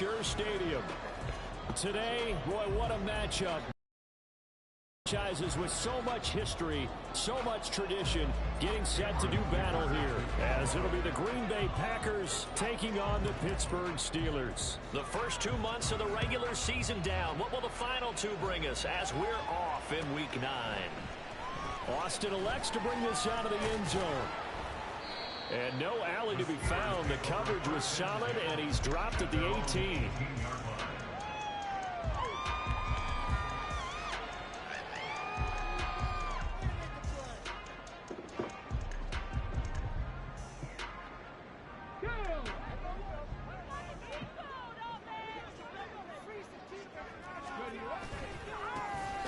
Acrisure Stadium. Today, boy, what a matchup. Franchises with so much history, so much tradition, getting set to do battle here, as it'll be the Green Bay Packers taking on the Pittsburgh Steelers. The first 2 months of the regular season down. What will the final two bring us as we're off in Week 9? Austin elects to bring this out of the end zone. And no alley to be found. The coverage was solid, and he's dropped at the 18.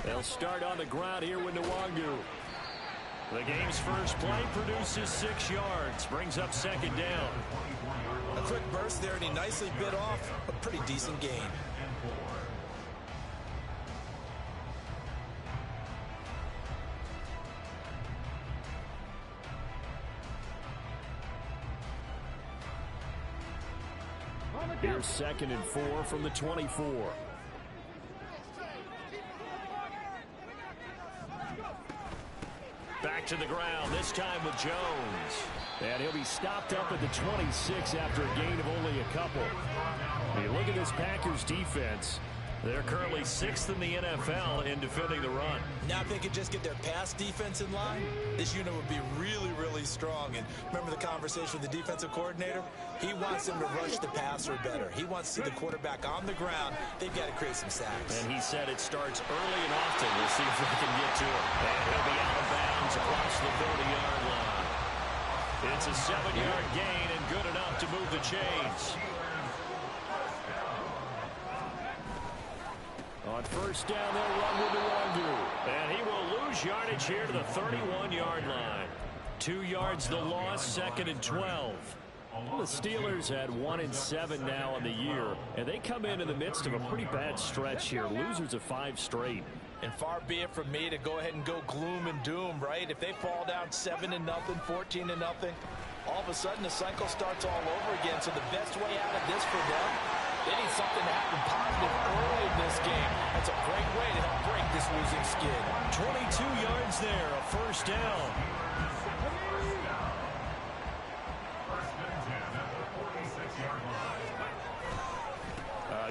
They'll start on the ground here with Nwangu. The game's first play produces 6 yards, brings up second down. A quick burst there, and he nicely bit off a pretty decent gain. Here's 2nd and 4 from the 24. Back to the ground, this time with Jones. And he'll be stopped up at the 26 after a gain of only a couple. You look at this Packers defense. They're currently 6th in the NFL in defending the run. Now if they could just get their pass defense in line, this unit would be really, really strong. And remember the conversation with the defensive coordinator? He wants them to rush the passer better. He wants to see the quarterback on the ground. They've got to create some sacks. And he said it starts early and often. We'll see if they can get to it. And he'll be out of bounds across the 30-yard line. It's a 7-yard gain and good enough to move the chains. On first down, they'll run with Nwangu. And he will lose yardage here to the 31-yard line. 2 yards the loss, 2nd and 12. The Steelers had 1-7 now on the year, and they come in the midst of a pretty bad stretch here. Losers of 5 straight. And far be it from me to go ahead and go gloom and doom, right? If they fall down 7-0, 14-0, all of a sudden the cycle starts all over again. So the best way out of this for them, they need something to happen positive early in this game. That's a great way to help break this losing skid. 22 yards there, a first down.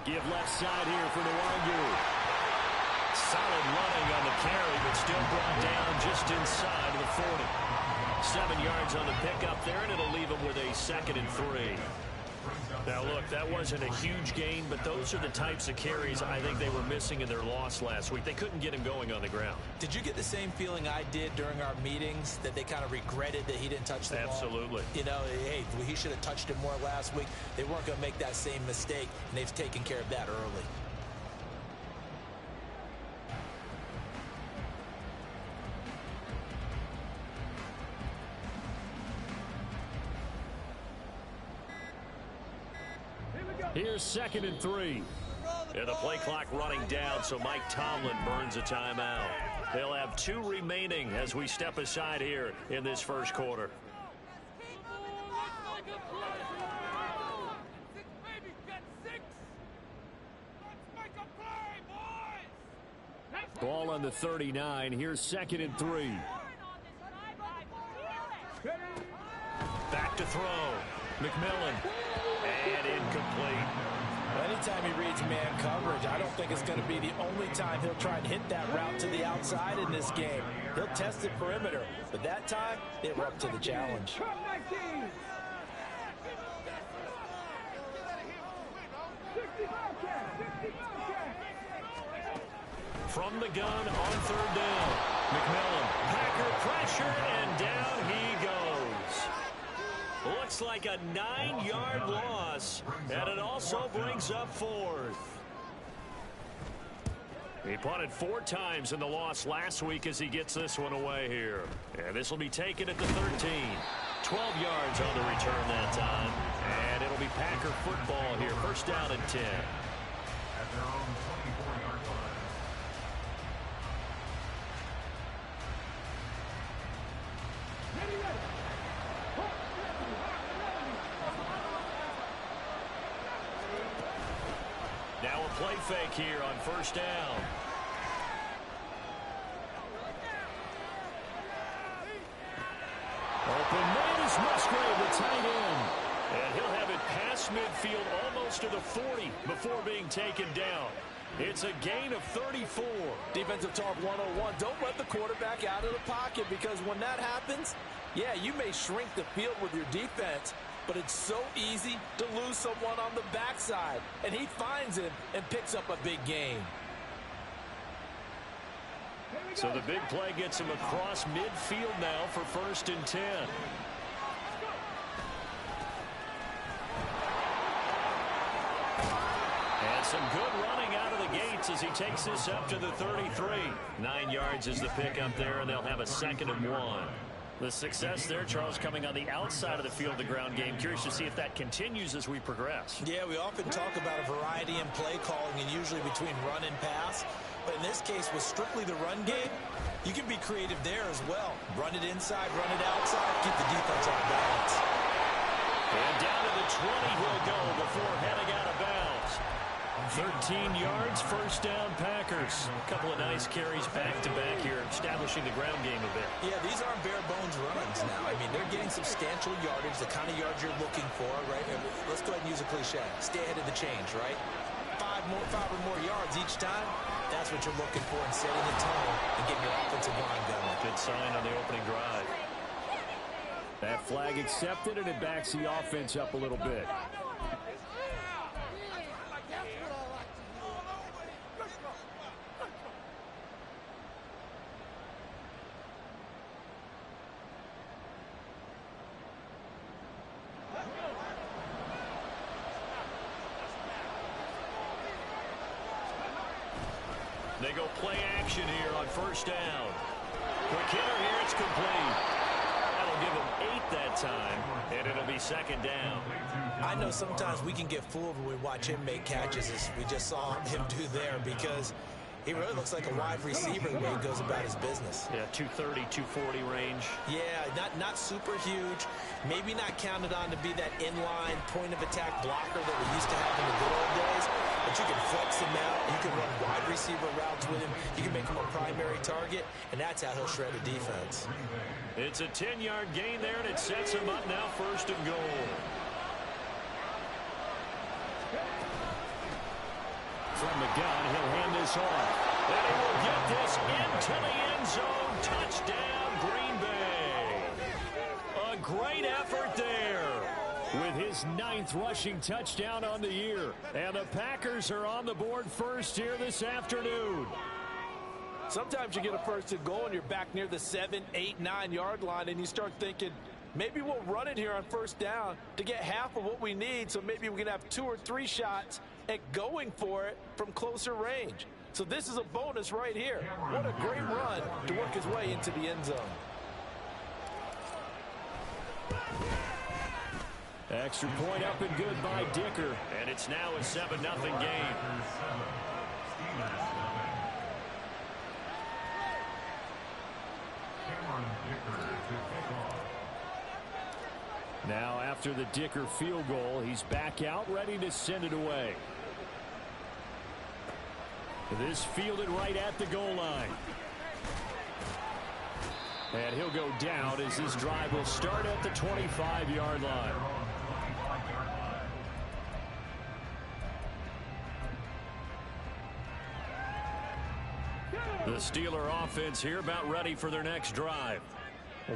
Give left side here for Nwangu. Solid running on the carry, but still brought down just inside of the 40. 7 yards on the pickup there, and it'll leave him with a 2nd and 3. Now, look, that wasn't a huge gain, but those are the types of carries I think they were missing in their loss last week. They couldn't get him going on the ground. Did you get the same feeling I did during our meetings, that they kind of regretted that he didn't touch the ball? Absolutely. You know, hey, he should have touched it more last week. They weren't going to make that same mistake, and they've taken care of that early. Here's 2nd and 3. And the play clock running down, so Mike Tomlin burns a timeout. They'll have 2 remaining as we step aside here in this first quarter. Ball on the 39. Here's 2nd and 3. Back to throw. McMillan. And incomplete. Anytime he reads man coverage, I don't think it's going to be the only time he'll try and hit that route to the outside in this game. He'll test the perimeter, but that time, they were up to the challenge. From the gun on 3rd down. McMillan. Packer pressure, and down he goes. Looks like a 9-yard loss, and it also brings up 4th. He punted 4 times in the loss last week as he gets this one away here. And this will be taken at the 13. 12 yards on the return that time. And it'll be Packer football here. First down and 10. At their own 24-yard line. Now a play fake here on first down. Open man is Musgrave, the tight end. And he'll have it past midfield almost to the 40 before being taken down. It's a gain of 34. Defensive talk 101. Don't let the quarterback out of the pocket, because when that happens, yeah, you may shrink the field with your defense, but it's so easy to lose someone on the backside. And he finds him and picks up a big gain. So the big play gets him across midfield now for 1st and 10. And some good running out of the gates as he takes this up to the 33. 9 yards is the pickup there, and they'll have a 2nd and 1. The success there, Charles, coming on the outside of the field, the ground game. Curious to see if that continues as we progress. Yeah, we often talk about a variety in play calling, and usually between run and pass. But in this case, with strictly the run game, you can be creative there as well. Run it inside, run it outside, keep the defense on balance. And down to the 20 he'll go before heading out of bounds. 13 yards, 1st down Packers. A couple of nice carries back-to-back here, establishing the ground game a bit. Yeah, these aren't bare-bones runs now. I mean, they're getting substantial yardage, the kind of yards you're looking for, right? Let's go ahead and use a cliche. Stay ahead of the change, right? 5 or more yards each time. That's what you're looking for in setting the tone and getting your offensive line going. Good sign on the opening drive. That flag accepted, and it backs the offense up a little bit. They go play action here on 1st down. Quick hitter here, it's complete. That'll give him 8 that time, and it'll be 2nd down. I know sometimes we can get fooled when we watch him make catches, as we just saw him do there, because he really looks like a wide receiver the way he goes about his business. Yeah, 230, 240 range. Yeah, not super huge. Maybe not counted on to be that inline point-of-attack blocker that we used to have in the good old days. But you can flex him out. You can run wide receiver routes with him. You can make him a primary target, and that's how he'll shred a defense. It's a 10-yard gain there, and it sets him up now 1st and goal. From the gun, he'll hand this off. And he will get this into the end zone. Touchdown, Green Bay. A great effort there. With his 9th rushing touchdown on the year. And the Packers are on the board first here this afternoon. Sometimes you get a 1st and goal and you're back near the 7, 8, 9 yard line, and you start thinking, maybe we'll run it here on 1st down to get half of what we need, so maybe we can have 2 or 3 shots at going for it from closer range. So this is a bonus right here. What a great run to work his way into the end zone. Extra point up and good by Dicker. And it's now a 7-0 game. Now after the Dicker field goal, he's back out ready to send it away. This fielded right at the goal line. And he'll go down as this drive will start at the 25-yard line. The Steeler offense here about ready for their next drive.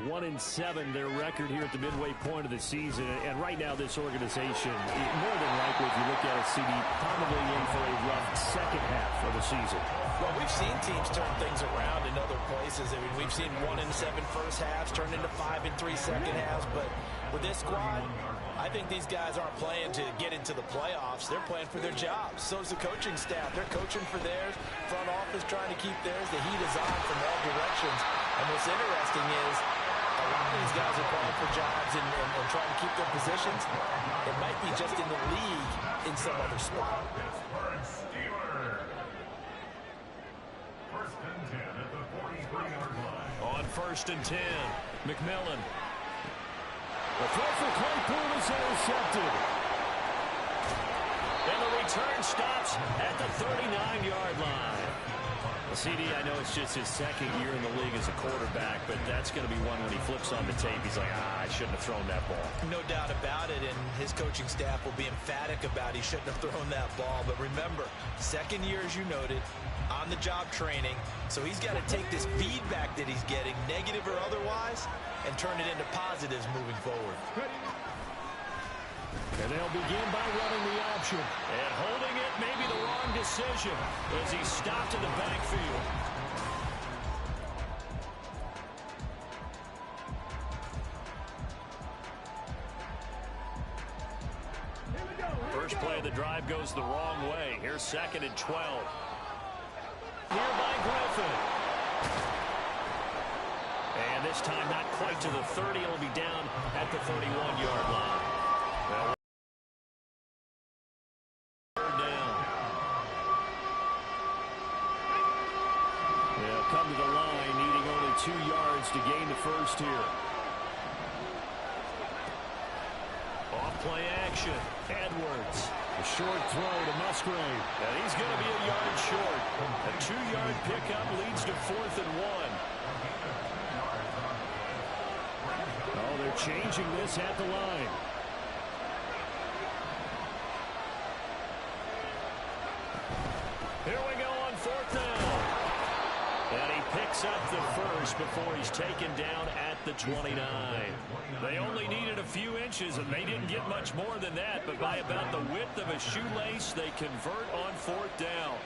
1-7 their record here at the midway point of the season, and right now this organization, more than likely if you look at it, CD, probably in for a rough second half of the season. Well, we've seen teams turn things around in other places. I mean, we've seen 1-7 first halves turn into 5-3 second halves, but with this squad, I think these guys aren't playing to get into the playoffs. They're playing for their jobs. So is the coaching staff. They're coaching for theirs. Front office trying to keep theirs. The heat is on from all directions. And what's interesting is a lot of these guys are playing for jobs and trying to keep their positions. It might be just in the league in some other spot. On 1st and 10, McMillan. The throw for Claypool is intercepted. And the return stops at the 39-yard line. Well, CD, I know it's just his second year in the league as a quarterback, but that's going to be one when he flips on the tape. He's like, I shouldn't have thrown that ball. No doubt about it, and his coaching staff will be emphatic about he shouldn't have thrown that ball. But remember, second year, as you noted, on-the-job training, so he's got to take this feedback that he's getting, negative or otherwise, and turn it into positives moving forward. And they'll begin by running the option. And holding it may be the wrong decision as he stopped in the backfield. First play of the drive goes the wrong way. Here's 2nd and 12. Here by Griffin. And this time not quite to the 30. It'll be down at the 31-yard line. Well, come to the line, needing only 2 yards to gain the first here. Off play action. Edwards. A short throw to Musgrave. And he's going to be a yard short. A 2-yard pickup leads to 4th and 1. Oh, they're changing this at the line. Here we go on 4th down. And he picks up the first before he's taken down at the 29. They only needed a few inches, and they didn't get much more than that. But by about the width of a shoelace, they convert on 4th down.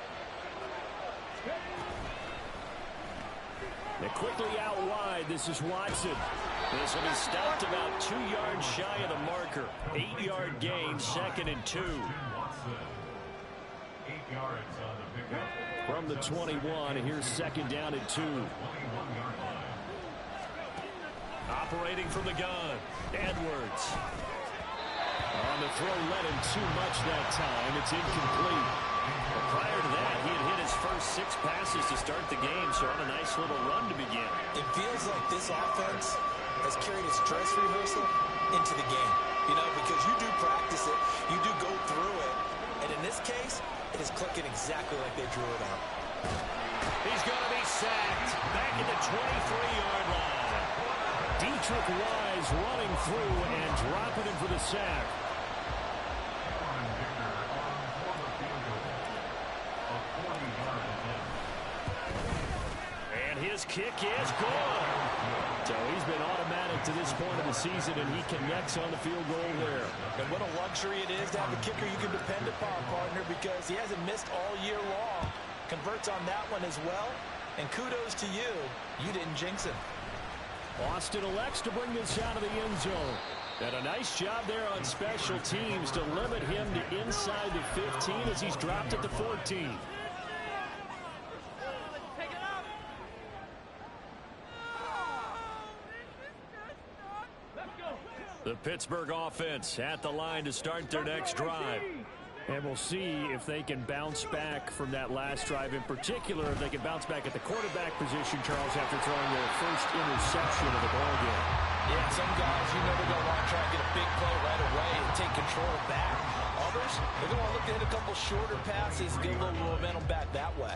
They're quickly out wide. This is Watson. This will be stopped about 2 yards shy of the marker. 8-yard gain, 2nd and 2. 8 yards on the pickup. From the 21, here's 2nd down and 2. Operating from the gun, Edwards. On the throw, let him too much that time. It's incomplete. But prior to that, he had hit his first 6 passes to start the game, so on a nice little run to begin. It feels like this offense has carried its dress rehearsal into the game. You know, because you do practice it, you do go through it, and in this case, it is clicking exactly like they drew it out. He's going to be sacked back at the 23-yard line. Dietrich Wise running through and dropping him for the sack. And his kick is good. So he's been automatic to this point of the season, and he connects on the field goal there. And what a luxury it is to have a kicker you can depend upon, partner, because he hasn't missed all year long. Converts on that one as well. And kudos to you. You didn't jinx him. Austin elects to bring this out of the end zone. And a nice job there on special teams to limit him to inside the 15 as he's dropped at the 14. The Pittsburgh offense at the line to start their next drive. And we'll see if they can bounce back from that last drive. In particular, if they can bounce back at the quarterback position, Charles, after throwing their first interception of the ball game. Yeah, some guys, you know, they're going to want to try and get a big play right away and take control back. Others, they're going to want to look to hit a couple shorter passes and get a little momentum back that way.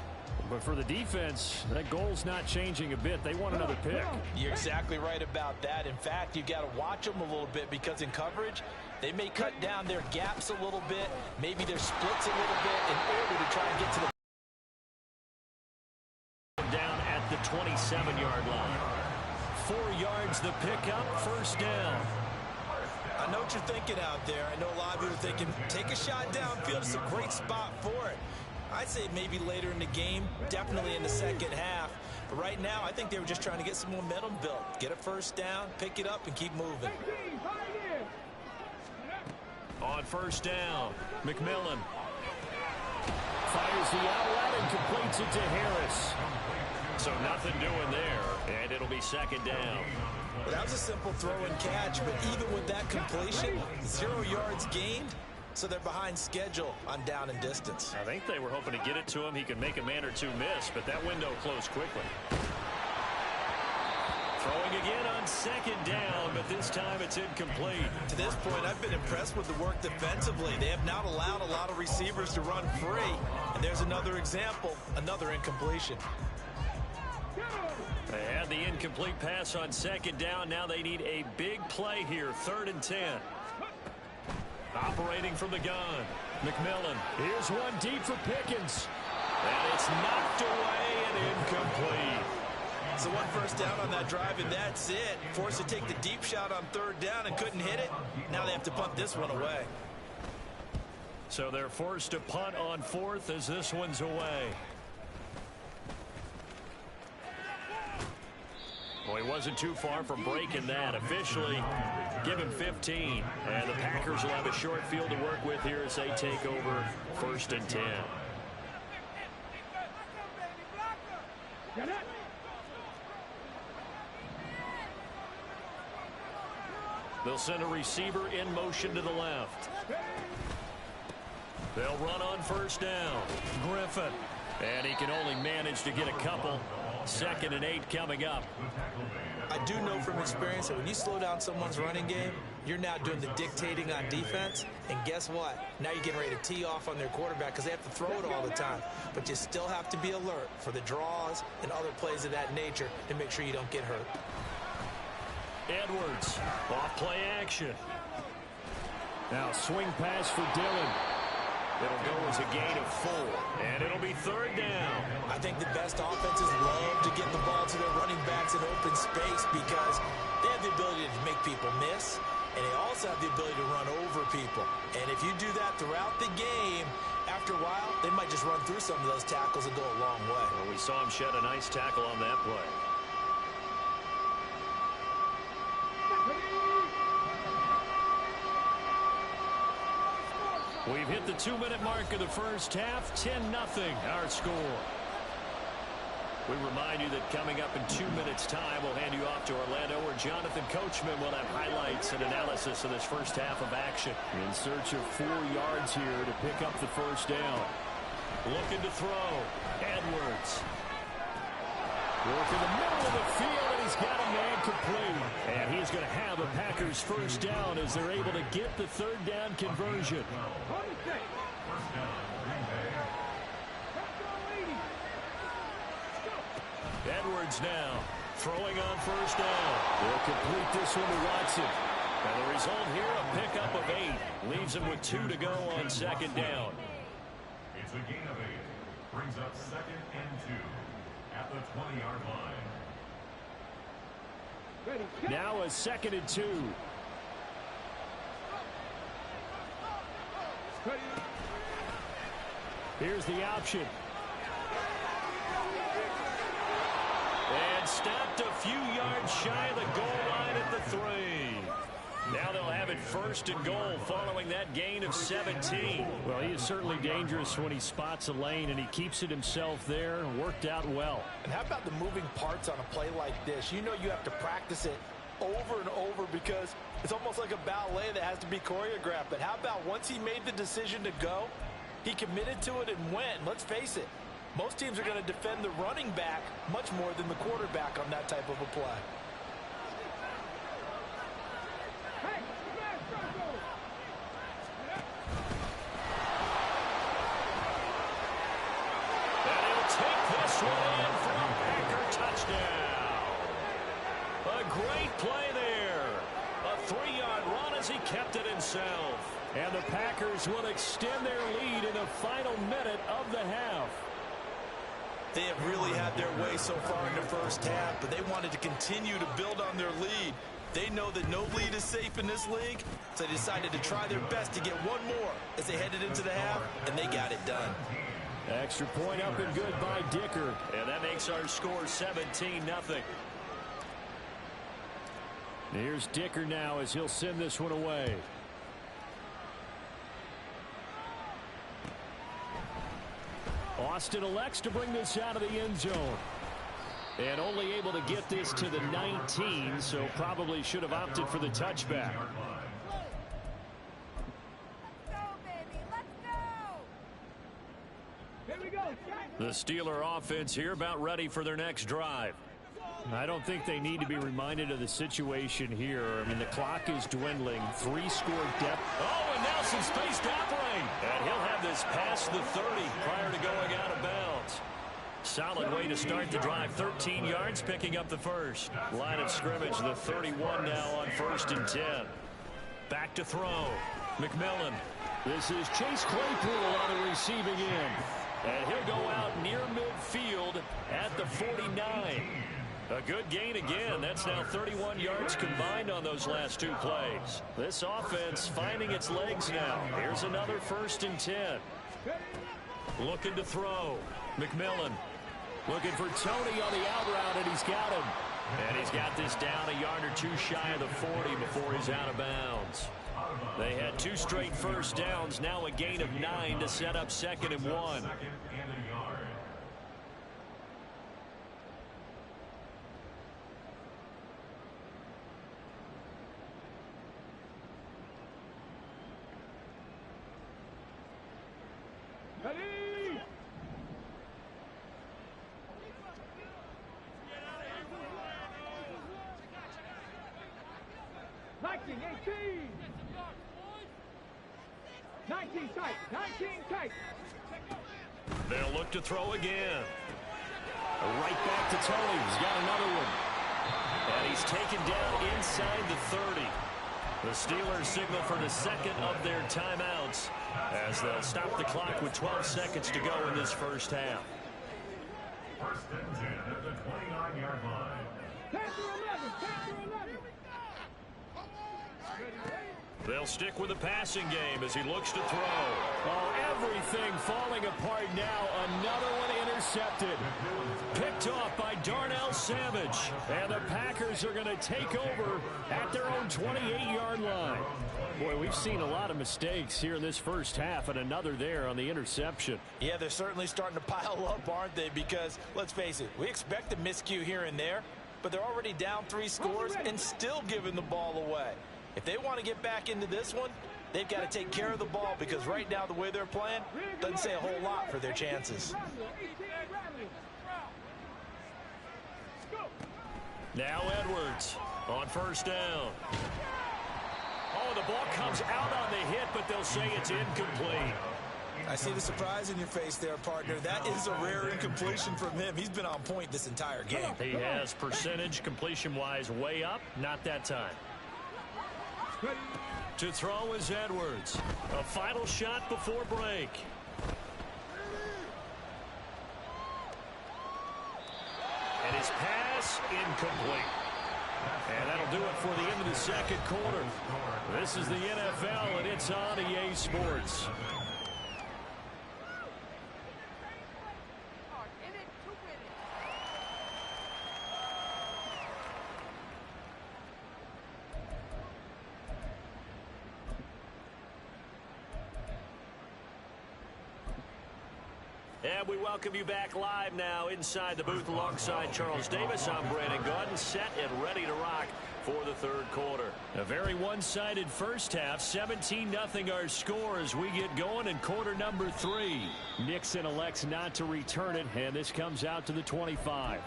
But for the defense, that goal's not changing a bit. They want another pick. You're exactly right about that. In fact, you've got to watch them a little bit because in coverage, they may cut down their gaps a little bit, maybe their splits a little bit in order to try and get to the down at the 27-yard line. 4 yards the pickup, first down. I know what you're thinking out there. I know a lot of you are thinking, take a shot downfield. It's a great spot for it. I'd say maybe later in the game, definitely in the second half. But right now, I think they were just trying to get some momentum built. Get a first down, pick it up, and keep moving. On first down, McMillan. Fires the outlet and completes it to Harris. So nothing doing there, and it'll be second down. Well, that was a simple throw and catch, but even with that completion, 0 yards gained. So they're behind schedule on down and distance. I think they were hoping to get it to him. He could make a man or two miss, but that window closed quickly. Throwing again on second down, but this time it's incomplete. To this point, I've been impressed with the work defensively. They have not allowed a lot of receivers to run free. And there's another example, another incompletion. They had the incomplete pass on second down. Now they need a big play here, 3rd and 10. Operating from the gun, McMillan. Here's one deep for Pickens. And it's knocked away and incomplete. So 1 first down on that drive, and that's it. Forced to take the deep shot on 3rd down and couldn't hit it. Now they have to punt this one away. So they're forced to punt on 4th as this one's away. Well, he wasn't too far from breaking that. Officially, give him 15. And the Packers will have a short field to work with here as they take over 1st and 10. They'll send a receiver in motion to the left. They'll run on 1st down. Griffin. And he can only manage to get a couple. 2nd and 8 coming up. I do know from experience that when you slow down someone's running game, you're now doing the dictating on defense. And guess what? Now you're getting ready to tee off on their quarterback because they have to throw it all the time. But you still have to be alert for the draws and other plays of that nature to make sure you don't get hurt. Edwards, off play action. Now swing pass for Dillon. It'll go as a gain of 4, and it'll be 3rd down. I think the best offenses love to get the ball to their running backs in open space because they have the ability to make people miss, and they also have the ability to run over people. And if you do that throughout the game, after a while, they might just run through some of those tackles and go a long way. Well, we saw him shed a nice tackle on that play. We've hit the 2-minute mark of the first half. 10-0 our score. We remind you that coming up in 2 minutes' time, we'll hand you off to Orlando, where Jonathan Coachman will have highlights and analysis of this first half of action. In search of 4 yards here to pick up the 1st down. Looking to throw. Edwards. Work in the middle of the field, and he's got a man complete. And he's going to have a Packers 1st down as they're able to get the 3rd down conversion. Edwards now throwing on 1st down. They'll complete this one to Watson. And the result here, a pickup of 8. Leaves him with 2 to go on 2nd down. It's a gain of 8. Brings up 2nd and 2 at the 20-yard line. Now a 2nd and 2. Here's the option. And stopped a few yards shy of the goal line at the 3. Now they'll have it 1st and goal following that gain of 17. Well, he is certainly dangerous when he spots a lane, and he keeps it himself there. Worked out well. And how about the moving parts on a play like this? You know you have to practice it over and over because it's almost like a ballet that has to be choreographed. But how about once he made the decision to go, he committed to it and went. Let's face it, most teams are going to defend the running back much more than the quarterback on that type of a play. And he'll take this one in for a Packer touchdown. A great play there. A 3-yard run as he kept it himself. And the Packers will extend their lead in the final minute of the half. They have really had their way so far in the first half, but they wanted to continue to build on their lead. They know that no lead is safe in this league, so they decided to try their best to get one more as they headed into the half, and they got it done. Extra point up and good by Dicker. And that makes our score 17-0. Here's Dicker now as he'll send this one away. Austin elects to bring this out of the end zone. And only able to get this to the 19, so probably should have opted for the touchback. The Steeler offense here about ready for their next drive. I don't think they need to be reminded of the situation here. I mean, the clock is dwindling. 3-score depth. Oh, and now some space to operate. And he'll have this past the 30 prior to going out of bounds. Solid way to start the drive. 13 yards, picking up the first. Line of scrimmage, the 31 now on 1st and 10. Back to throw. McMillan. This is Chase Claypool on the receiving end. And he'll go out near midfield at the 49. A good gain again. That's now 31 yards combined on those last 2 plays. This offense finding its legs now. Here's another 1st and 10. Looking to throw. McMillan. Looking for Tony on the out route, and he's got him. And he's got this down a yard or 2 shy of the 40 before he's out of bounds. They had 2 straight first downs. Now a gain of 9 to set up 2nd and 1. Ready? 19, 19 tight, 19 tight. They'll look to throw again. Right back to Tony. He's got another one. And he's taken down inside the 30. The Steelers signal for the 2nd of their timeouts as they'll stop the clock with 12 seconds to go in this first half. 1st and 10 at the 29-yard line. 10 to 11, 10 to 11. They'll stick with the passing game as he looks to throw. Oh, everything falling apart now. Another one intercepted. Picked off by Darnell Savage. And the Packers are going to take over at their own 28-yard line. Boy, we've seen a lot of mistakes here in this first half, and another there on the interception. Yeah, they're certainly starting to pile up, aren't they? Because, let's face it, we expect a miscue here and there, but they're already down 3 scores and still giving the ball away. If they want to get back into this one, they've got to take care of the ball because right now the way they're playing doesn't say a whole lot for their chances. Now Edwards on 1st down. Oh, the ball comes out on the hit, but they'll say it's incomplete. I see the surprise in your face there, partner. That is a rare incompletion from him. He's been on point this entire game. He has percentage completion-wise way up, not that time. To throw is Edwards. A final shot before break. And his pass incomplete. And that'll do it for the end of the 2nd quarter. This is the NFL, and it's on EA Sports. And we welcome you back live now inside the booth alongside Charles Davis. I'm Brandon Gaudin, set and ready to rock for the 3rd quarter. A very one-sided first half. 17-0 our score as we get going in quarter number 3. Nixon elects not to return it, and this comes out to the 25.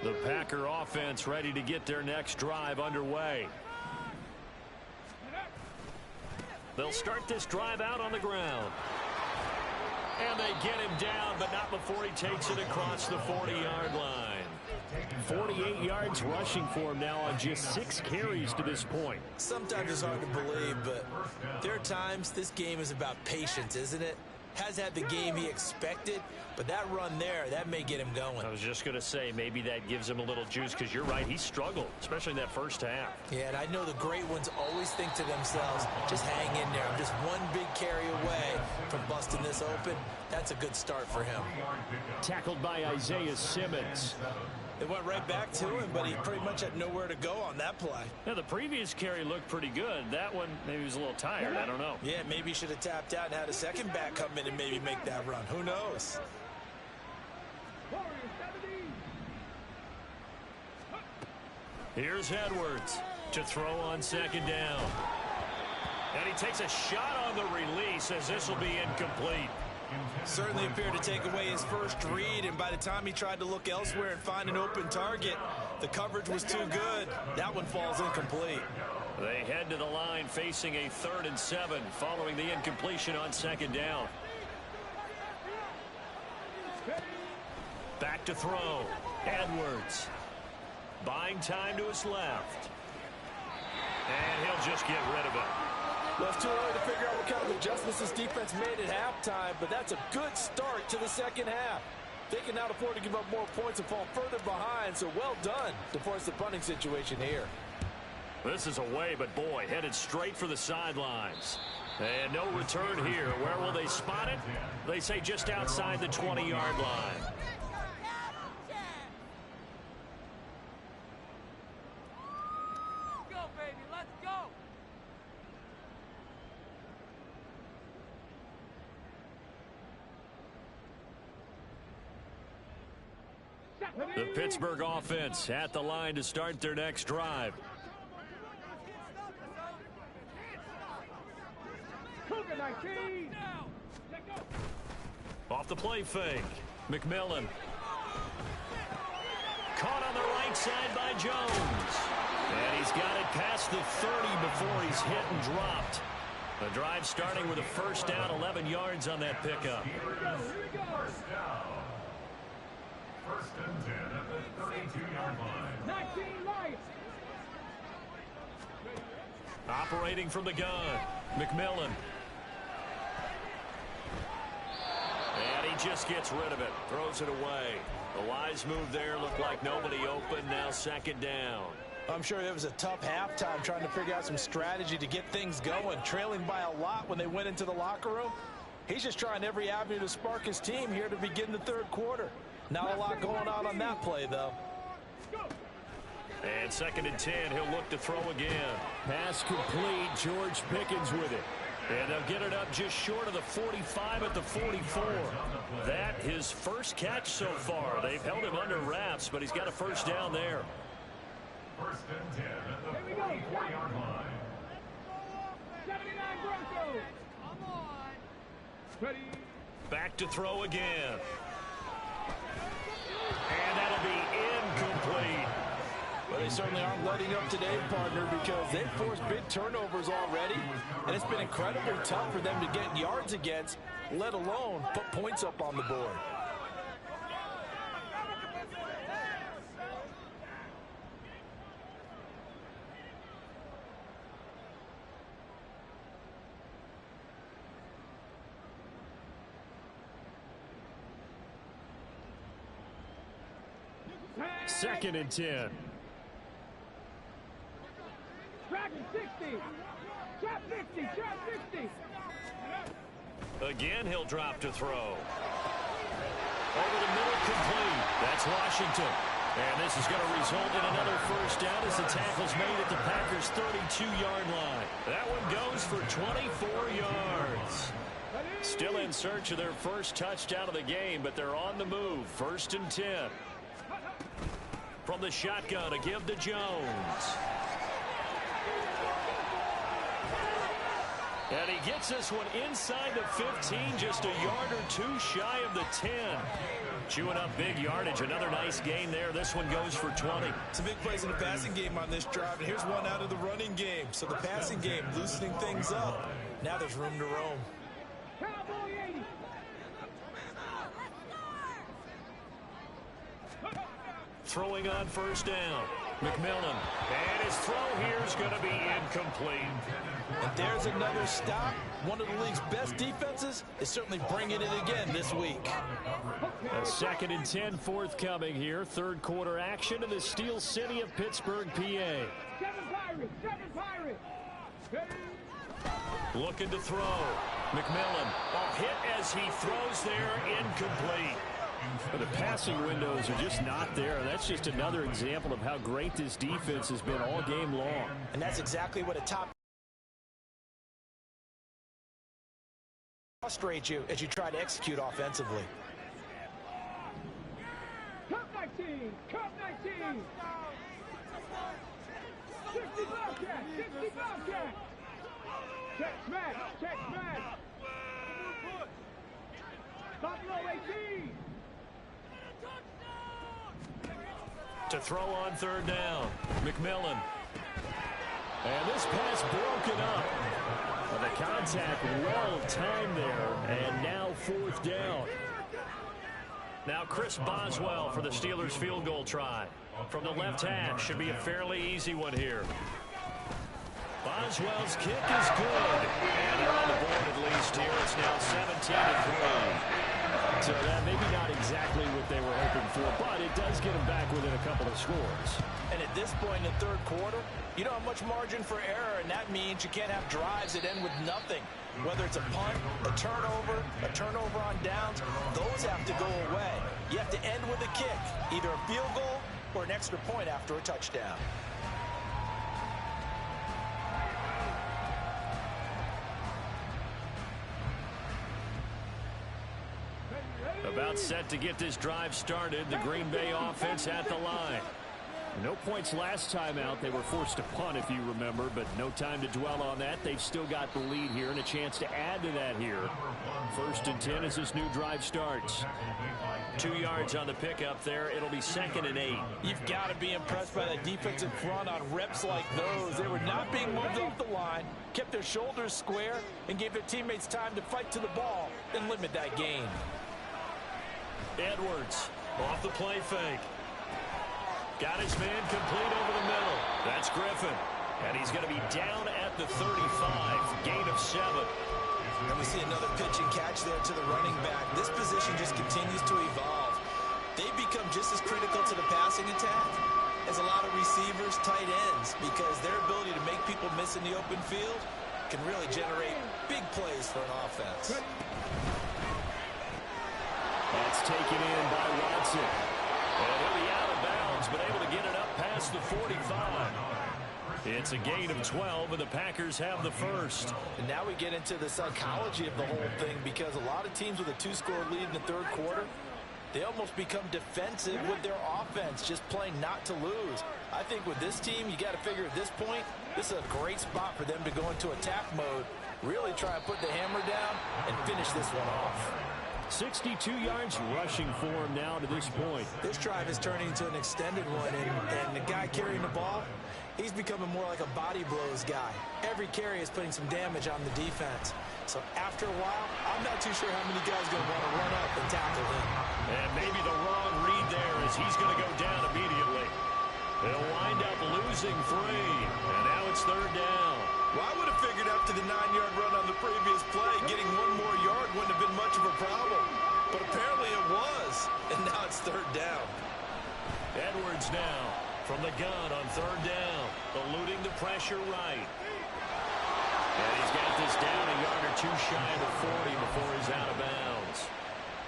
The Packer offense ready to get their next drive underway. They'll start this drive out on the ground. And they get him down, but not before he takes it across the 40-yard line. 48 yards rushing for him now on just 6 carries to this point. Sometimes it's hard to believe, but there are times this game is about patience, isn't it? Has had the game he expected, but that run there, that may get him going. I was just going to say, maybe that gives him a little juice, because you're right, he struggled, especially in that first half. Yeah, and I know the great ones always think to themselves, just hang in there. I'm just one big carry away from busting this open. That's a good start for him. Tackled by Isaiah Simmons. It went right back to him, but he pretty much had nowhere to go on that play. Yeah, the previous carry looked pretty good. That one, maybe he was a little tired. I don't know. Yeah, maybe he should have tapped out and had a second back come in and maybe make that run. Who knows? Here's Edwards to throw on second down. And he takes a shot on the release as this will be incomplete. Certainly appeared to take away his first read, and by the time he tried to look elsewhere and find an open target, the coverage was too good. That one falls incomplete. They head to the line facing a 3rd and 7 following the incompletion on second down. Back to throw. Edwards. Buying time to his left. And he'll just get rid of it. Well, it's too early to figure out what kind of adjustments this defense made at halftime, but that's a good start to the second half. They can now afford to give up more points and fall further behind, so well done to force the punting situation here. This is away, but boy, headed straight for the sidelines. And no return here. Where will they spot it? They say just outside the 20-yard line. The Pittsburgh offense at the line to start their next drive. Off the play fake. McMillan. Caught on the right side by Jones. And he's got it past the 30 before he's hit and dropped. The drive starting with a first down, 11 yards on that pickup. First and 10 at the 32-yard line. 19 Lions. Operating from the gun. McMillan. And he just gets rid of it. Throws it away. A wise move there. Looked like nobody open. Now second down. I'm sure it was a tough halftime trying to figure out some strategy to get things going. Trailing by a lot when they went into the locker room. He's just trying every avenue to spark his team here to begin the third quarter. Not a lot going on that play, though. And second and 10, he'll look to throw again. Pass complete. George Pickens with it. And they'll get it up just short of the 45 at the 44. That his first catch so far. They've held him under wraps, but he's got a first down there. First and 10 at the 44-yard line. 79 Broncos. Come on. Ready. Back to throw again. And that'll be incomplete. Well, they certainly aren't letting up today, partner, because they've forced big turnovers already, and it's been incredibly tough for them to get yards against, let alone put points up on the board. Second and 10. Trap 60. Trap 50. Trap 50. Again, he'll drop to throw. Over the middle, complete. That's Washington. And this is going to result in another first down as the tackle's made at the Packers' 32-yard line. That one goes for 24 yards. Still in search of their first touchdown of the game, but they're on the move. First and 10. From the shotgun, a give to Jones. And he gets this one inside the 15, just a yard or two shy of the 10. Chewing up big yardage. Another nice gain there. This one goes for 20. Some big plays in the passing game on this drive, and here's one out of the running game. So the passing game loosening things up. Now there's room to roam. Cowboy 80. Throwing on first down. McMillan. And his throw here is going to be incomplete. And there's another stop. One of the league's best defenses is certainly bringing it again this week. A second and 10 forthcoming here. Third quarter action in the Steel City of Pittsburgh, PA. 7 Pirates. 7 Pirates. Looking to throw. McMillan. A hit as he throws there. Incomplete. But the passing windows are just not there. That's just another example of how great this defense has been all game long. And that's exactly what a top frustrates you as you try to execute offensively. Cup 19. Cup 19. 60 Bobcat! 60 Bobcat! Check smash! Check smash! Top low 18! To throw on third down, McMillan. And this pass broken up. The contact well timed there, and now fourth down. Now Chris Boswell for the Steelers field goal try. From the left hash, should be a fairly easy one here. Boswell's kick is good. And they're on the board at least here. It's now 17-3. So that maybe not exactly what they were hoping for, but it does get them back within a couple of scores. And at this point in the third quarter, you don't have much margin for error, and that means you can't have drives that end with nothing. Whether it's a punt, a turnover on downs, those have to go away. You have to end with a kick, either a field goal or an extra point after a touchdown. About set to get this drive started. The Green Bay offense at the line. No points last time out. They were forced to punt, if you remember, but no time to dwell on that. They've still got the lead here and a chance to add to that here. 1st and 10 as this new drive starts. 2 yards on the pickup there. It'll be 2nd and 8. You've got to be impressed by that defensive front on reps like those. They were not being moved off the line, kept their shoulders square, and gave their teammates time to fight to the ball and limit that gain. Edwards off the play fake. Got his man complete over the middle. That's Griffin. And he's going to be down at the 35. Gain of 7. And we see another pitch and catch there to the running back. This position just continues to evolve. They become just as critical to the passing attack as a lot of receivers, tight ends, because their ability to make people miss in the open field can really generate big plays for an offense. That's taken in by Watson. And he'll be out of bounds, but able to get it up past the 45. It's a gain of 12, and the Packers have the first. And now we get into the psychology of the whole thing, because a lot of teams with a 2-score lead in the third quarter, they almost become defensive with their offense, just playing not to lose. I think with this team, you got to figure at this point, this is a great spot for them to go into attack mode, really try and put the hammer down and finish this one off. 62 yards rushing for him now to this point. This drive is turning into an extended one, and the guy carrying the ball, he's becoming more like a body blows guy. Every carry is putting some damage on the defense. So after a while, I'm not too sure how many guys are going to want to run up and tackle him. And maybe the wrong read there as he's going to go down immediately. They'll wind up losing 3, and now it's 3rd down. Well, I would have figured after the 9-yard run on the previous play, getting 1 more yard wouldn't have been much of a problem. But apparently it was, and now it's 3rd down. Edwards now from the gun on 3rd down, eluding the pressure right. And he's got this down a yard or 2 shy of the 40 before he's out of bounds.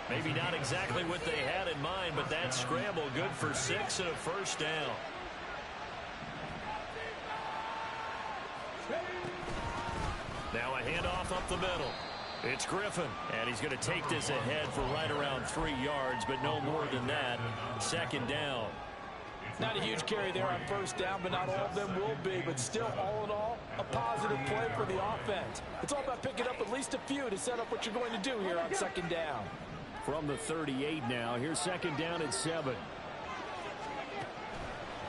Maybe not exactly what they had in mind, but that scramble good for 6 and a 1st down. Now a handoff up the middle. It's Griffin, and he's going to take this ahead for right around 3 yards, but no more than that. 2nd down. Not a huge carry there on 1st down, but not all of them will be. But still, all in all, a positive play for the offense. It's all about picking up at least a few to set up what you're going to do here on 2nd down. From the 38 now, here's 2nd down and 7.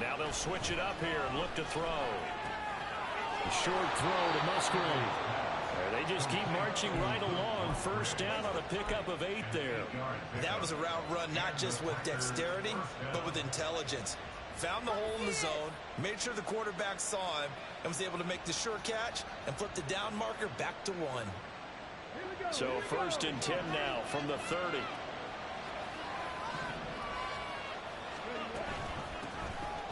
Now they'll switch it up here and look to throw. A short throw to Musgrave. They just keep marching right along. 1st down on a pickup of 8 there. That was a route run not just with dexterity, but with intelligence. Found the hole in the zone, made sure the quarterback saw him, and was able to make the sure catch and flip the down marker back to 1. So 1st and 10 now from the 30.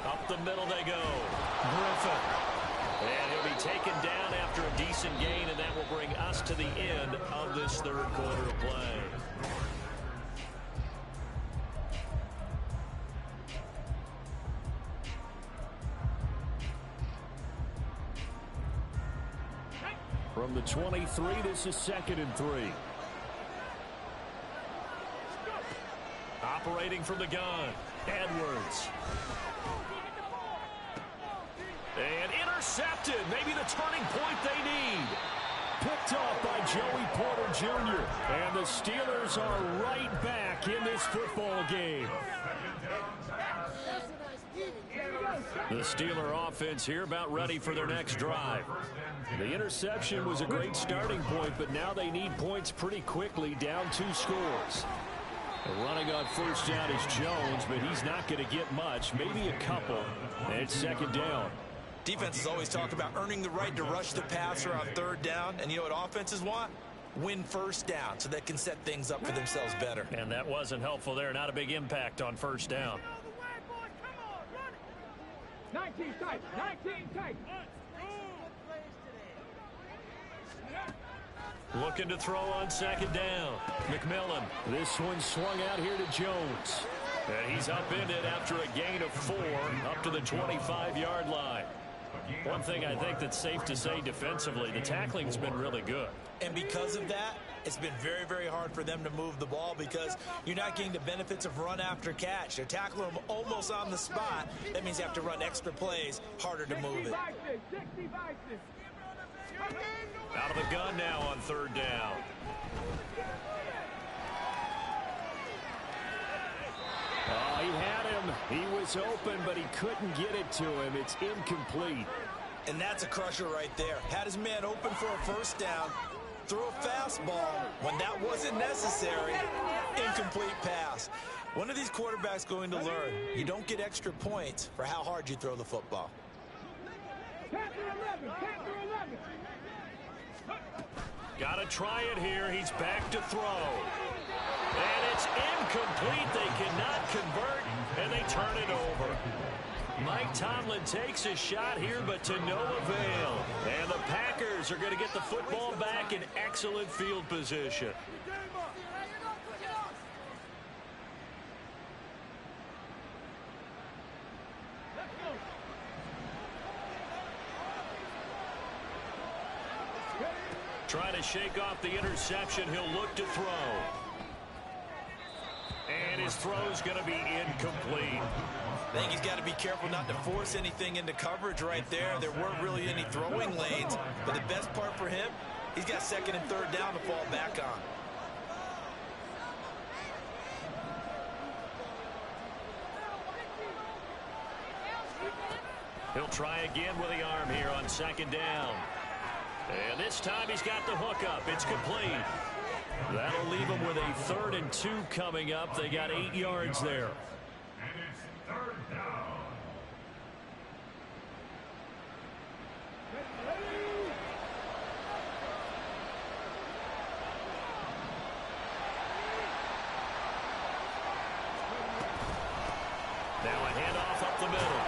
Up the middle they go. Griffin. And he'll be taken down after a decent gain, and that will bring us to the end of this 3rd quarter of play. From the 23, this is 2nd and 3. Operating from the gun, Edwards. And intercepted. Maybe the turning point they need. Picked off by Joey Porter Jr. And the Steelers are right back in this football game. The Steeler offense here about ready for their next drive. The interception was a great starting point, but now they need points pretty quickly, down 2 scores. Running on first down is Jones, but he's not going to get much, maybe a couple. And it's second down. Defenses always talk about earning the right to rush the passer on third down. And you know what offenses want? Win first down so they can set things up for themselves better. And that wasn't helpful there. Not a big impact on first down. 19 tight, 19 tight. Looking to throw on second down. McMillan. This one swung out here to Jones. And he's upended after a gain of 4 up to the 25-yard line. One thing I think that's safe to say defensively, the tackling's been really good. And because of that, it's been very, very hard for them to move the ball because you're not getting the benefits of run after catch. They're tackling them almost on the spot. That means you have to run extra plays, harder to move it. Out of the gun now on third down. Oh, he had him. He was open, but he couldn't get it to him. It's incomplete. And that's a crusher right there. Had his man open for a first down, threw a fastball when that wasn't necessary. Incomplete pass. When are these quarterbacks going to learn? You don't get extra points for how hard you throw the football. Got to try it here. He's back to throw. And it's incomplete. They cannot convert, and they turn it over. Mike Tomlin takes a shot here, but to no avail. And the Packers are going to get the football back in excellent field position. Trying to shake off the interception. He'll look to throw. And his throw's going to be incomplete. I think he's got to be careful not to force anything into coverage right there. There weren't really any throwing lanes. But the best part for him, he's got second and third down to fall back on. He'll try again with the arm here on second down. And this time he's got the hook up. It's complete. That'll leave him with a 3rd and 2 coming up. They got 8 yards there. And it's third down. Now a handoff up the middle.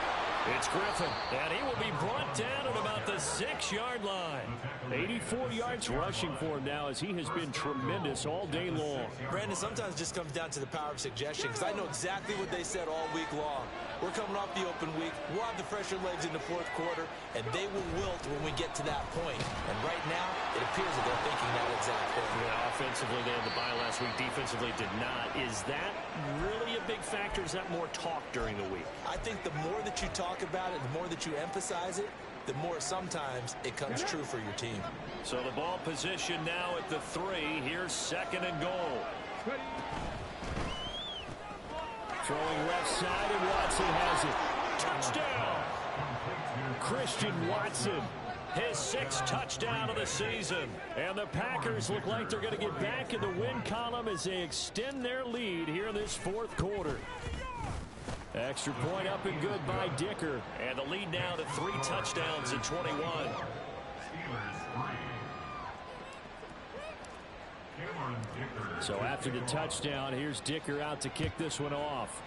It's Griffin, and he will be brought down at about the 6-yard line. 84 yards rushing for him now as he has been tremendous all day long. Brandon, sometimes it just comes down to the power of suggestion because I know exactly what they said all week long. We're coming off the open week. We'll have the fresher legs in the 4th quarter, and they will wilt when we get to that point. And right now, it appears that they're thinking that exact thing. Yeah, offensively, they had the bye last week. Defensively, did not. Is that really a big factor? Is that more talk during the week? I think the more that you talk about it, the more that you emphasize it, the more sometimes it comes true for your team. So the ball position now at the 3. Here's 2nd and goal. Throwing left side, and Watson has it. Touchdown! Christian Watson, his 6th touchdown of the season. And the Packers look like they're going to get back in the win column as they extend their lead here in this 4th quarter. Extra point up and good by Dicker. And the lead now to 3 touchdowns in 21. So after the touchdown, here's Dicker out to kick this one off.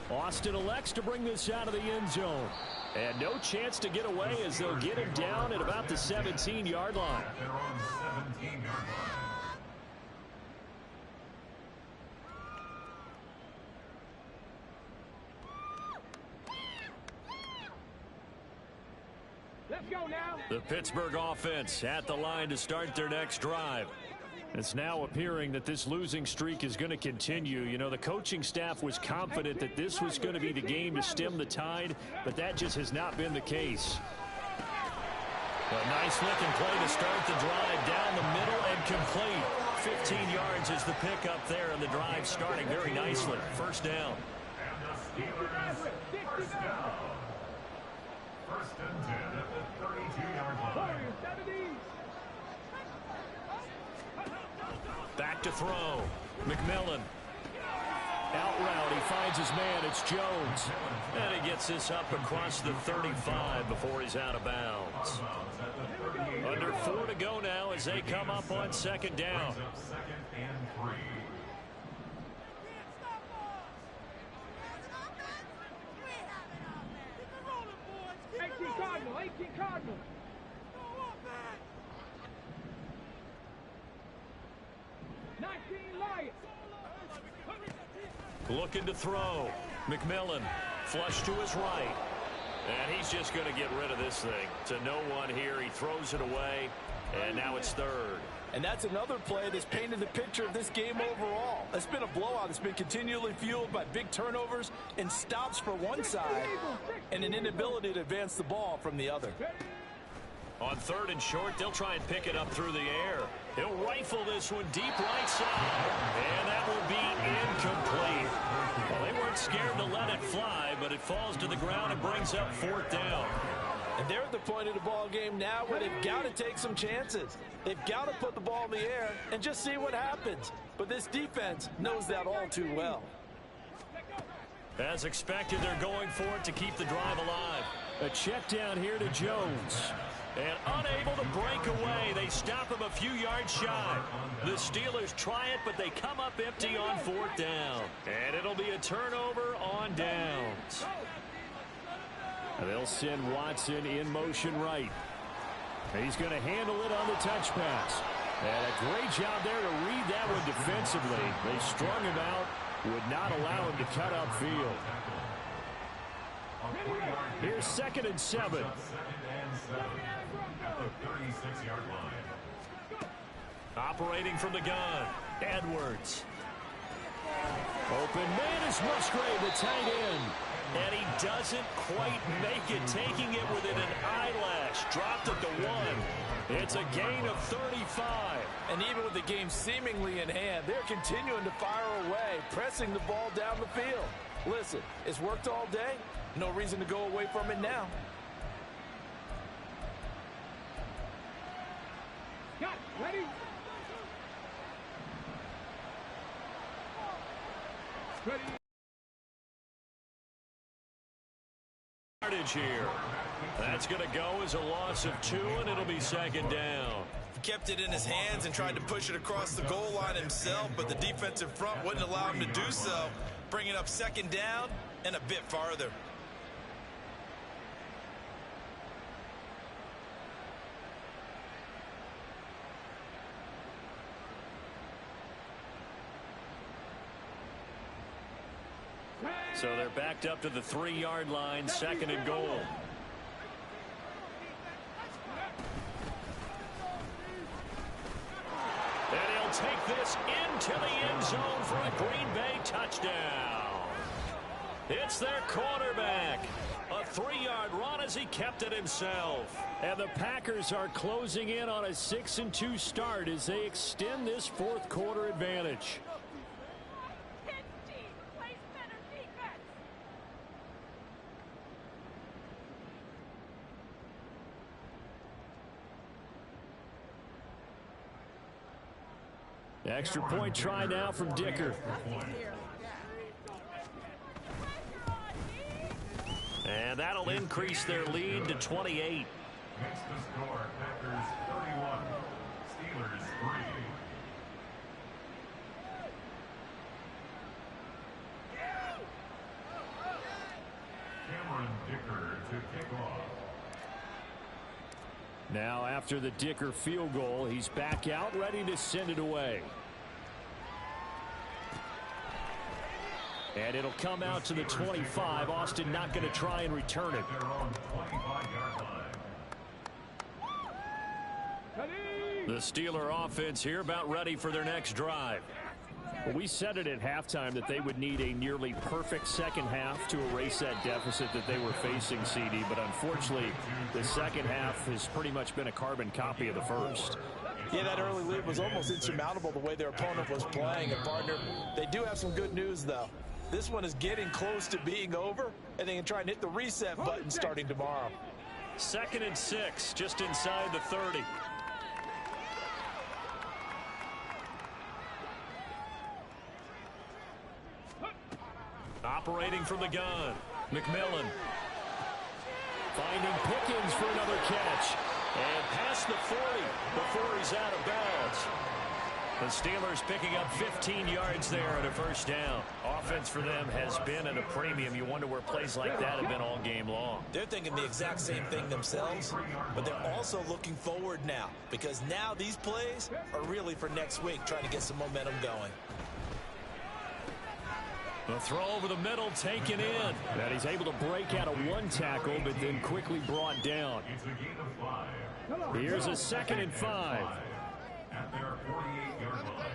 Austin elects to bring this out of the end zone. And no chance to get away as they'll get him down at about the 17-yard line. Let's go now. The Pittsburgh offense at the line to start their next drive. It's now appearing that this losing streak is going to continue. You know, the coaching staff was confident that this was going to be the game to stem the tide, but that just has not been the case. A nice looking play to start the drive down the middle and complete. 15 yards is the pickup there, and the drive starting very nicely. First down. And the Steelers, first down. First and 10 at the 32-yard line. Back to throw. McMillan. Out route. He finds his man. It's Jones. And he gets this up across the 35 before he's out of bounds. Under 4 to go now as they come up on second down. Second and 3. Cardinal. Looking to throw. McMillan. Flush to his right. And he's just going to get rid of this thing. To no one here. He throws it away. And now it's third. And that's another play that's painted the picture of this game overall. It's been a blowout. It's been continually fueled by big turnovers and stops for one side and an inability to advance the ball from the other. On third and short, they'll try and pick it up through the air. He'll rifle this one deep right side. And that will be incomplete. Well, they weren't scared to let it fly, but it falls to the ground and brings up fourth down. And they're at the point of the ball game now where they've got to take some chances. They've got to put the ball in the air and just see what happens. But this defense knows that all too well. As expected, they're going for it to keep the drive alive. A check down here to Jones. And unable to break away. They stop him a few yards shy. The Steelers try it, but they come up empty on fourth down. And it'll be a turnover on downs. They'll send Watson in motion right. He's going to handle it on the touch pass. And a great job there to read that one defensively. They strung him out, would not allow him to cut upfield. Here's second and 7. At the 36-yard line. Operating from the gun, Edwards. Open man is Musgrave, the tight end. And he doesn't quite make it, taking it within an eyelash. Dropped at the 1. It's a gain of 35. And even with the game seemingly in hand, they're continuing to fire away, pressing the ball down the field. Listen, it's worked all day. No reason to go away from it now. Ready? Ready? Yardage here. That's going to go as a loss of 2, and it'll be second down. He kept it in his hands and tried to push it across the goal line himself, but the defensive front wouldn't allow him to do so, bringing up second down and a bit farther. So they're backed up to the 3-yard line, second and goal. And he'll take this into the end zone for a Green Bay touchdown. It's their quarterback. A 3-yard run as he kept it himself. And the Packers are closing in on a 6-2 start as they extend this fourth quarter advantage. Extra point try now from Dicker. And that'll increase their lead to 28. Makes the score Packers 31, Steelers 3. Cameron Dicker to kick off. Now after the Dicker field goal, he's back out ready to send it away. And it'll come out to the 25. Austin not going to try and return it. Their own 25-yard line. The Steeler offense here about ready for their next drive. Well, we said it at halftime that they would need a nearly perfect second half to erase that deficit that they were facing, CD. But unfortunately, the second half has pretty much been a carbon copy of the first. Yeah, that early lead was almost insurmountable the way their opponent was playing. And, partner, they do have some good news, though. This one is getting close to being over, and they can try and hit the reset button starting tomorrow. 2nd and 6, just inside the 30. Operating from the gun, McMillan. Finding Pickens for another catch. And past the 40 before he's out of bounds. The Steelers picking up 15 yards there at a first down. Offense for them has been at a premium. You wonder where plays like that have been all game long. They're thinking the exact same thing themselves, but they're also looking forward now, because now these plays are really for next week, trying to get some momentum going. The throw over the middle taken in. And he's able to break out of one tackle, but then quickly brought down. Here's a 2nd and 5. At their 48-yard line.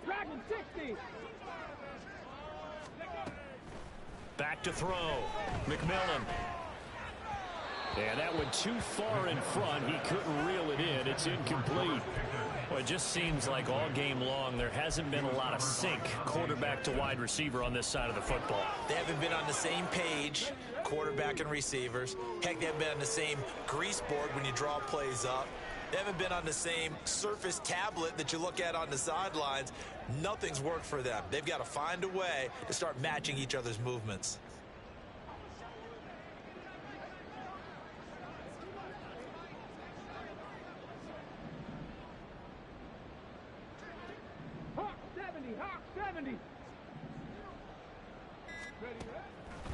Dragon 60. Back to throw. McMillan. And that went too far in front. He couldn't reel it in. It's incomplete. Well, it just seems like all game long there hasn't been a lot of sync quarterback to wide receiver on this side of the football. They haven't been on the same page, quarterback and receivers. Heck, they haven't been on the same grease board when you draw plays up. They haven't been on the same surface tablet that you look at on the sidelines. Nothing's worked for them. They've got to find a way to start matching each other's movements. Hawk 70. Hawk 70.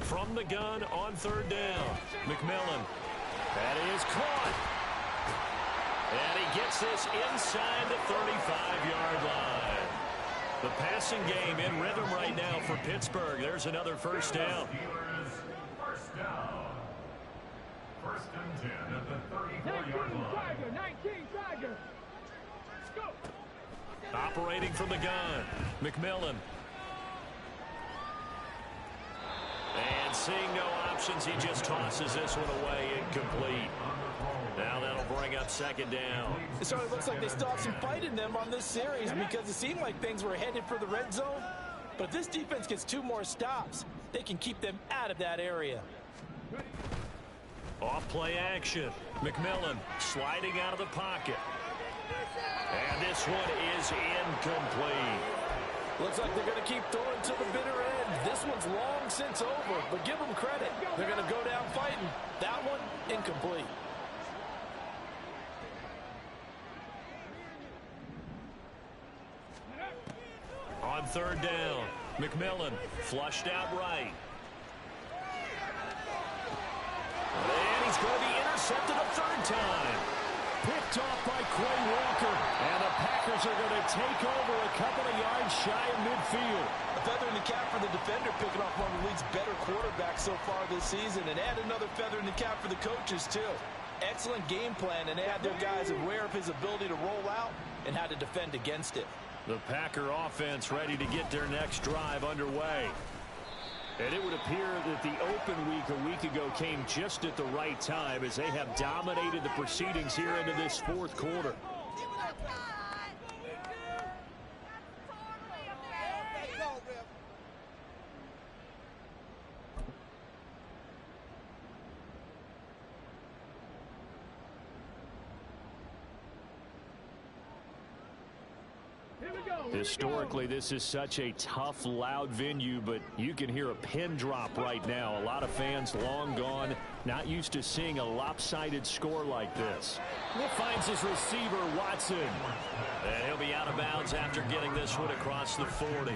From the gun on 3rd down. McMillan. That is caught. And he gets this inside the 35-yard line. The passing game in rhythm right now for Pittsburgh. There's another first down. First down. 1st and 10 at the 34-yard line. 19 Tiger. Go. Operating from the gun. McMillan. And seeing no options, he just tosses this one away, incomplete. Now that'll bring up 2nd down. It certainly looks like they still have some fight in them on this series, because it seemed like things were headed for the red zone. But if this defense gets 2 more stops, they can keep them out of that area. Off play action. McMillan sliding out of the pocket. And this one is incomplete. Looks like they're going to keep throwing to the bitter end. This one's long since over, but give them credit. They're going to go down fighting. That one, incomplete. On 3rd down, McMillan flushed out right. And he's going to be intercepted a 3rd time. Picked off by Quay Walker. And the Packers are going to take over a couple of yards shy of midfield. A feather in the cap for the defender, picking off one of the league's better quarterbacks so far this season. And add another feather in the cap for the coaches, too. Excellent game plan, and they had their guys aware of his ability to roll out and how to defend against it. The Packer offense ready to get their next drive underway. And it would appear that the open week a week ago came just at the right time, as they have dominated the proceedings here into this 4th quarter. Historically, this is such a tough, loud venue, but you can hear a pin drop right now. A lot of fans long gone, not used to seeing a lopsided score like this. He finds his receiver, Watson. And he'll be out of bounds after getting this one across the 40.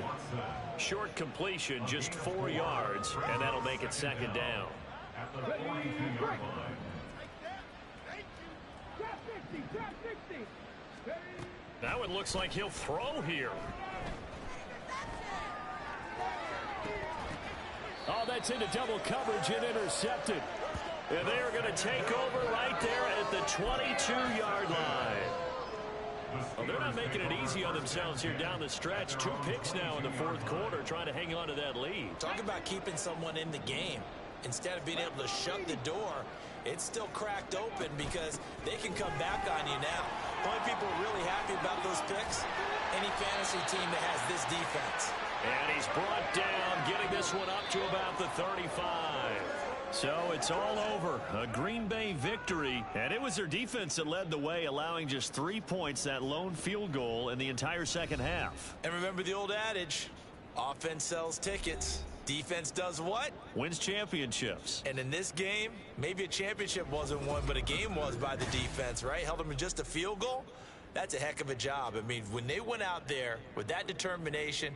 Short completion, just 4 yards, and that'll make it 2nd down. At the 42-yard line. Trap 60. Trap 60. Now it looks like he'll throw here. Oh, that's into double coverage and intercepted. And they're going to take over right there at the 22-yard line. Well, they're not making it easy on themselves here down the stretch. 2 picks now in the 4th quarter, trying to hang on to that lead. Talk about keeping someone in the game. Instead of being able to shut the door, it's still cracked open because they can come back on you now. The only people really happy about those picks, any fantasy team that has this defense. And he's brought down, getting this one up to about the 35. So it's all over. A Green Bay victory. And it was their defense that led the way, allowing just 3 points, that lone field goal in the entire second half. And remember the old adage, offense sells tickets. Defense does what? Wins championships. And in this game, maybe a championship wasn't won, but a game was by the defense, right? Held them to just a field goal. That's a heck of a job. I mean, when they went out there with that determination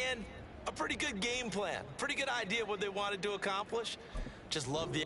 and a pretty good game plan, pretty good idea what they wanted to accomplish, just love the